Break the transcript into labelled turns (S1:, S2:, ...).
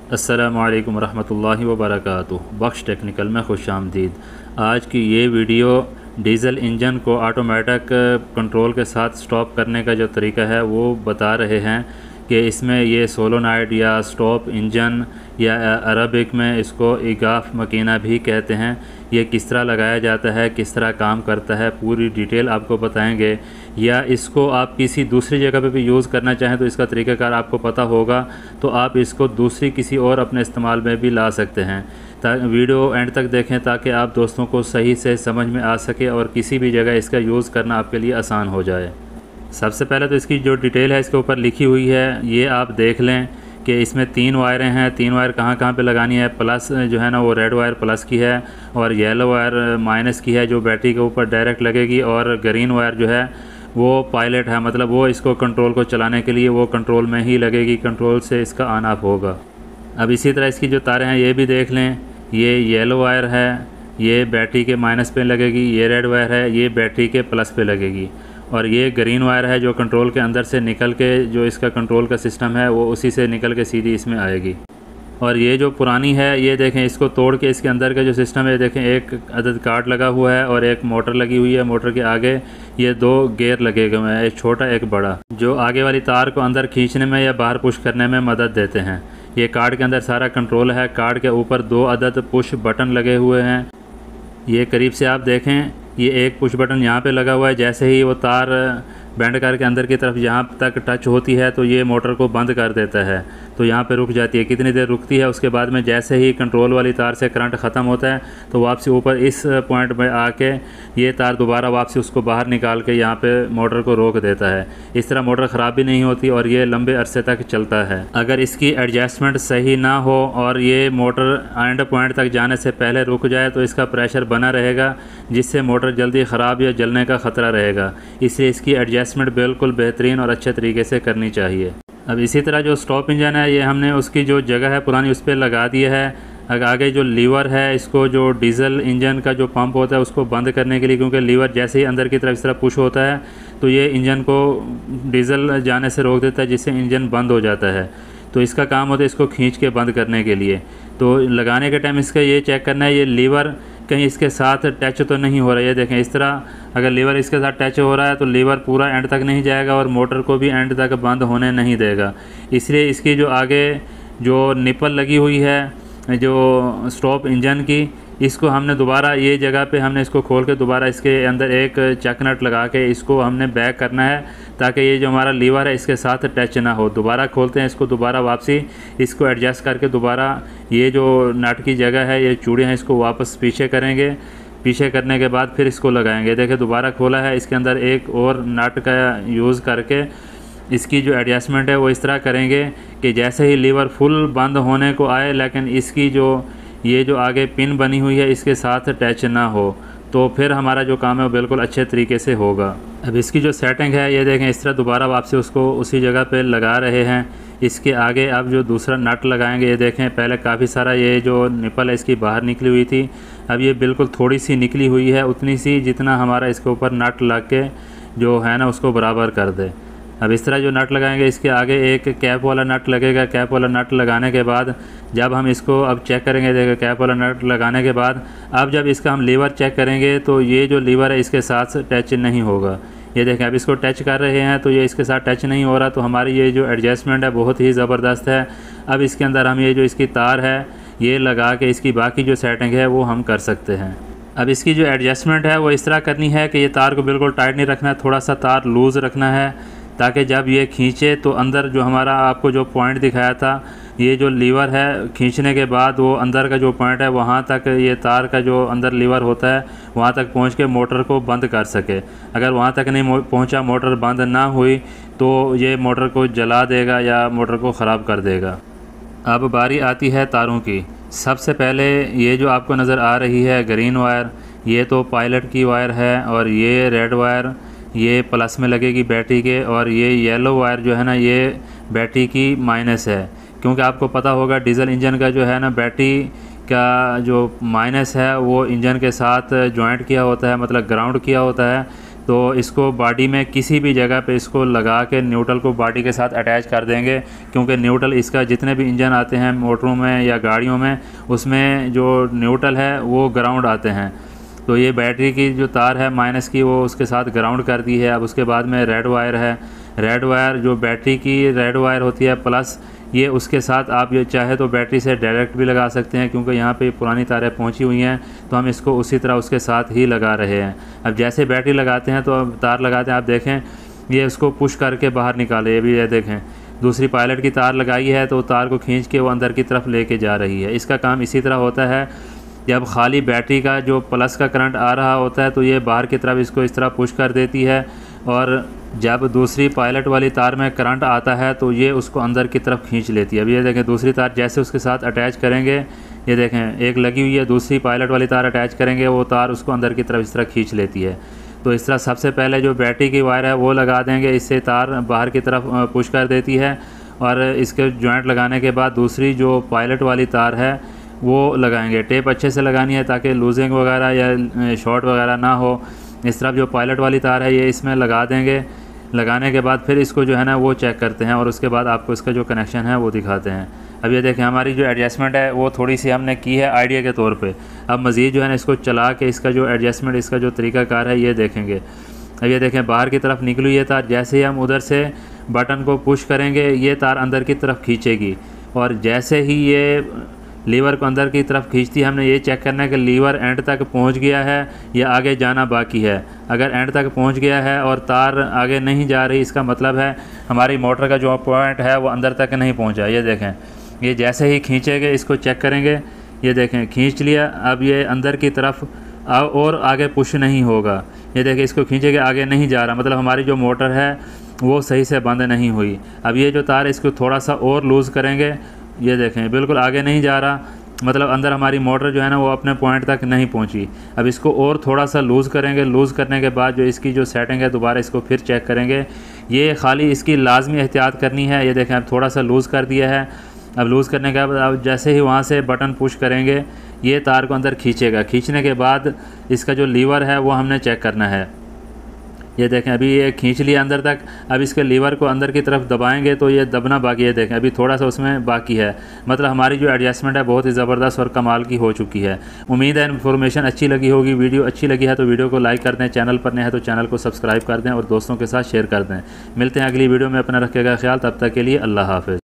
S1: अस्सलामु अलैकुम वरहमतुल्लाहि वबरकातुहू। बख्श टेक्निकल में खुशामदीद। आज की ये वीडियो डीज़ल इंजन को ऑटोमेटिक कंट्रोल के साथ स्टॉप करने का जो तरीका है वो बता रहे हैं कि इसमें ये सोलोनाइड या स्टॉप इंजन या अरबिक में इसको इगाफ मकीना भी कहते हैं, ये किस तरह लगाया जाता है, किस तरह काम करता है, पूरी डिटेल आपको बताएंगे। या इसको आप किसी दूसरी जगह पे भी यूज़ करना चाहें तो इसका तरीक़ाकार आपको पता होगा, तो आप इसको दूसरी किसी और अपने इस्तेमाल में भी ला सकते हैं। वीडियो एंड तक देखें ताकि आप दोस्तों को सही से समझ में आ सके और किसी भी जगह इसका यूज़ करना आपके लिए आसान हो जाए। सबसे पहले तो इसकी जो डिटेल है इसके ऊपर लिखी हुई है, ये आप देख लें कि इसमें 3 वायरें हैं। 3 वायर कहाँ कहाँ पे लगानी है। प्लस जो है ना वो रेड वायर प्लस की है और येलो वायर माइनस की है जो बैटरी के ऊपर डायरेक्ट लगेगी, और ग्रीन वायर जो है वो पायलट है, मतलब वो इसको कंट्रोल को चलाने के लिए वो कंट्रोल में ही लगेगी, कंट्रोल से इसका ऑन ऑफ होगा। अब इसी तरह इसकी जो तारें हैं ये भी देख लें। ये येलो वायर है, ये बैटरी के माइनस पे लगेगी। ये रेड वायर है, ये बैटरी के प्लस पे लगेगी। और ये ग्रीन वायर है जो कंट्रोल के अंदर से निकल के जो इसका कंट्रोल का सिस्टम है वो उसी से निकल के सीधी इसमें आएगी। और ये जो पुरानी है ये देखें, इसको तोड़ के इसके अंदर का जो सिस्टम है देखें, एक अदद कार्ड लगा हुआ है और एक मोटर लगी हुई है। मोटर के आगे ये 2 गेयर लगे हुए हैं, एक छोटा एक बड़ा, जो आगे वाली तार को अंदर खींचने में या बाहर पुश करने में मदद देते हैं। ये कार्ड के अंदर सारा कंट्रोल है। कार्ड के ऊपर 2 अदद पुश बटन लगे हुए हैं। ये करीब से आप देखें, ये एक पुश बटन यहाँ पे लगा हुआ है। जैसे ही वो तार बैंड करके अंदर की तरफ यहाँ तक टच होती है तो ये मोटर को बंद कर देता है, तो यहाँ पे रुक जाती है। कितनी देर रुकती है, उसके बाद में जैसे ही कंट्रोल वाली तार से करंट ख़त्म होता है तो वापसी ऊपर इस पॉइंट में आके ये तार दोबारा वापसी उसको बाहर निकाल के यहाँ पे मोटर को रोक देता है। इस तरह मोटर ख़राब भी नहीं होती और ये लंबे अरसे तक चलता है। अगर इसकी एडजस्टमेंट सही ना हो और ये मोटर एंड पॉइंट तक जाने से पहले रुक जाए तो इसका प्रेशर बना रहेगा, जिससे मोटर जल्दी ख़राब या जलने का ख़तरा रहेगा। इसलिए इसकी एडजस्टमेंट बिल्कुल बेहतरीन और अच्छे तरीके से करनी चाहिए। अब इसी तरह जो स्टॉप इंजन है ये हमने उसकी जो जगह है पुरानी उस पर लगा दिया है। आगे जो लीवर है इसको जो डीज़ल इंजन का जो पंप होता है उसको बंद करने के लिए, क्योंकि लीवर जैसे ही अंदर की तरफ इस तरह पुश होता है तो ये इंजन को डीज़ल जाने से रोक देता है, जिससे इंजन बंद हो जाता है। तो इसका काम होता है इसको खींच के बंद करने के लिए। तो लगाने के टाइम इसका ये चेक करना है ये लीवर कहीं इसके साथ टच तो नहीं हो रहा है। ये देखें, इस तरह अगर लीवर इसके साथ टच हो रहा है तो लीवर पूरा एंड तक नहीं जाएगा और मोटर को भी एंड तक बंद होने नहीं देगा। इसलिए इसकी जो आगे जो निपल लगी हुई है जो स्टॉप इंजन की, इसको हमने दोबारा ये जगह पे हमने इसको खोल के दोबारा इसके अंदर एक चक नट लगा के इसको हमने बैक करना है, ताकि ये जो हमारा लीवर है इसके साथ टच ना हो। दोबारा खोलते हैं इसको, दोबारा वापसी इसको एडजस्ट करके दोबारा ये जो नट की जगह है ये चूड़ियाँ हैं इसको वापस पीछे करेंगे। पीछे करने के बाद फिर इसको लगाएंगे। देखिए दोबारा खोला है, इसके अंदर एक और नट का यूज़ करके इसकी जो एडजस्टमेंट है वो इस तरह करेंगे कि जैसे ही लीवर फुल बंद होने को आए लेकिन इसकी जो ये जो आगे पिन बनी हुई है इसके साथ टच ना हो, तो फिर हमारा जो काम है वो बिल्कुल अच्छे तरीके से होगा। अब इसकी जो सेटिंग है ये देखें, इस तरह दोबारा वापसी उसको उसी जगह पे लगा रहे हैं। इसके आगे अब जो दूसरा नट लगाएंगे, ये देखें पहले काफ़ी सारा ये जो निपल है इसकी बाहर निकली हुई थी, अब ये बिल्कुल थोड़ी सी निकली हुई है, उतनी सी जितना हमारा इसके ऊपर नट लग के जो है ना उसको बराबर कर दे। अब इस तरह जो नट लगाएंगे इसके आगे एक कैप वाला नट लगेगा। कैप वाला नट लगाने के बाद जब हम इसको अब चेक करेंगे, देखिए कैप वाला नट लगाने के बाद अब जब इसका हम लीवर चेक करेंगे तो ये जो लीवर है इसके साथ टच नहीं होगा। ये देखें अब इसको टच कर रहे हैं तो ये इसके साथ टच नहीं हो रहा, तो हमारी ये जो एडजस्टमेंट है बहुत ही ज़बरदस्त है। अब इसके अंदर हम ये जो इसकी तार है ये लगा के इसकी बाकी जो सेटिंग है वो हम कर सकते हैं। अब इसकी जो एडजस्टमेंट है वो इस तरह करनी है कि ये तार को बिल्कुल टाइट नहीं रखना है, थोड़ा सा तार लूज़ रखना है, ताकि जब ये खींचे तो अंदर जो हमारा आपको जो पॉइंट दिखाया था ये जो लीवर है खींचने के बाद वो अंदर का जो पॉइंट है वहाँ तक ये तार का जो अंदर लीवर होता है वहाँ तक पहुँच के मोटर को बंद कर सके। अगर वहाँ तक नहीं पहुँचा, मोटर बंद ना हुई तो ये मोटर को जला देगा या मोटर को ख़राब कर देगा। अब बारी आती है तारों की। सबसे पहले ये जो आपको नज़र आ रही है ग्रीन वायर, ये तो पायलट की वायर है, और ये रेड वायर ये प्लस में लगेगी बैटरी के, और ये येलो वायर जो है ना ये बैटरी की माइनस है। क्योंकि आपको पता होगा डीज़ल इंजन का जो है ना बैटरी का जो माइनस है वो इंजन के साथ जॉइंट किया होता है, मतलब ग्राउंड किया होता है, तो इसको बॉडी में किसी भी जगह पे इसको लगा के न्यूट्रल को बॉडी के साथ अटैच कर देंगे, क्योंकि न्यूट्रल इसका जितने भी इंजन आते हैं मोटरों में या गाड़ियों में, उसमें जो न्यूट्रल है वो ग्राउंड आते हैं। तो ये बैटरी की जो तार है माइनस की वो उसके साथ ग्राउंड कर दी है। अब उसके बाद में रेड वायर है, रेड वायर जो बैटरी की रेड वायर होती है प्लस, ये उसके साथ आप ये चाहे तो बैटरी से डायरेक्ट भी लगा सकते हैं, क्योंकि यहाँ पे पुरानी तारें पहुँची हुई हैं तो हम इसको उसी तरह उसके साथ ही लगा रहे हैं। अब जैसे बैटरी लगाते हैं तो अब तार लगाते हैं, आप देखें ये उसको पुश करके बाहर निकाले, ये भी ये देखें दूसरी पायलट की तार लगाई है तो तार को खींच के वो अंदर की तरफ लेके जा रही है। इसका काम इसी तरह होता है, जब खाली बैटरी का जो प्लस का करंट आ रहा होता है तो ये बाहर की तरफ इसको इस तरह पुश कर देती है, और जब दूसरी पायलट वाली तार में करंट आता है तो ये उसको अंदर की तरफ खींच लेती है। अब ये देखें दूसरी तार जैसे उसके साथ अटैच करेंगे, ये देखें एक लगी हुई है, दूसरी पायलट वाली तार अटैच करेंगे वो तार उसको अंदर की तरफ इस तरह खींच लेती है। तो इस तरह सबसे पहले जो बैटरी की वायर है वो लगा देंगे, इससे तार बाहर की तरफ पुश कर देती है, और इसके जॉइंट लगाने के बाद दूसरी जो पायलट वाली तार है वो लगाएंगे। टेप अच्छे से लगानी है ताकि लूजिंग वगैरह या शॉर्ट वगैरह ना हो। इस तरफ जो पायलट वाली तार है ये इसमें लगा देंगे। लगाने के बाद फिर इसको जो है ना वो चेक करते हैं, और उसके बाद आपको इसका जो कनेक्शन है वो दिखाते हैं। अब ये देखें हमारी जो एडजस्टमेंट है वो थोड़ी सी हमने की है आइडिया के तौर पे। अब मज़ीद जो है ना इसको चला के इसका जो एडजस्टमेंट, इसका जो तरीक़ाकार है ये देखेंगे। अब ये देखें बाहर की तरफ निकली ये तार, जैसे ही हम उधर से बटन को पुश करेंगे ये तार अंदर की तरफ खींचेगी, और जैसे ही ये लीवर को अंदर की तरफ खींचती है हमने ये चेक करना है कि लीवर एंड तक पहुंच गया है या आगे जाना बाकी है। अगर एंड तक पहुंच गया है और तार आगे नहीं जा रही, इसका मतलब है हमारी मोटर का जो पॉइंट है वो अंदर तक नहीं पहुंचा। ये देखें ये जैसे ही खींचेंगे इसको चेक करेंगे, ये देखें खींच लिया। अब ये अंदर की तरफ और आगे पुश नहीं होगा। ये देखें इसको खींचेंगे आगे नहीं जा रहा, मतलब हमारी जो मोटर है वो सही से बंद नहीं हुई। अब ये जो तार इसको थोड़ा सा और लूज़ करेंगे, ये देखें बिल्कुल आगे नहीं जा रहा, मतलब अंदर हमारी मोटर जो है ना वो अपने पॉइंट तक नहीं पहुंची। अब इसको और थोड़ा सा लूज़ करेंगे। लूज़ करने के बाद जो इसकी जो सेटिंग है दोबारा इसको फिर चेक करेंगे। ये खाली इसकी लाजमी एहतियात करनी है। ये देखें अब थोड़ा सा लूज़ कर दिया है। अब लूज़ करने के बाद अब जैसे ही वहाँ से बटन पुश करेंगे ये तार को अंदर खींचेगा। खींचने के बाद इसका जो लीवर है वो हमने चेक करना है। ये देखें अभी ये खींच लिया अंदर तक। अब इसके लीवर को अंदर की तरफ दबाएंगे तो ये दबना बाकी है। देखें अभी थोड़ा सा उसमें बाकी है, मतलब हमारी जो एडजस्टमेंट है बहुत ही ज़बरदस्त और कमाल की हो चुकी है। उम्मीद है इन्फॉर्मेशन अच्छी लगी होगी। वीडियो अच्छी लगी है तो वीडियो को लाइक कर दें, चैनल पर नए हैं तो चैनल को सब्सक्राइब कर दें और दोस्तों के साथ शेयर कर दें। मिलते हैं अगली वीडियो में, अपना रखिएगा ख्याल, तब तक के लिए अल्लाह हाफ़िज़।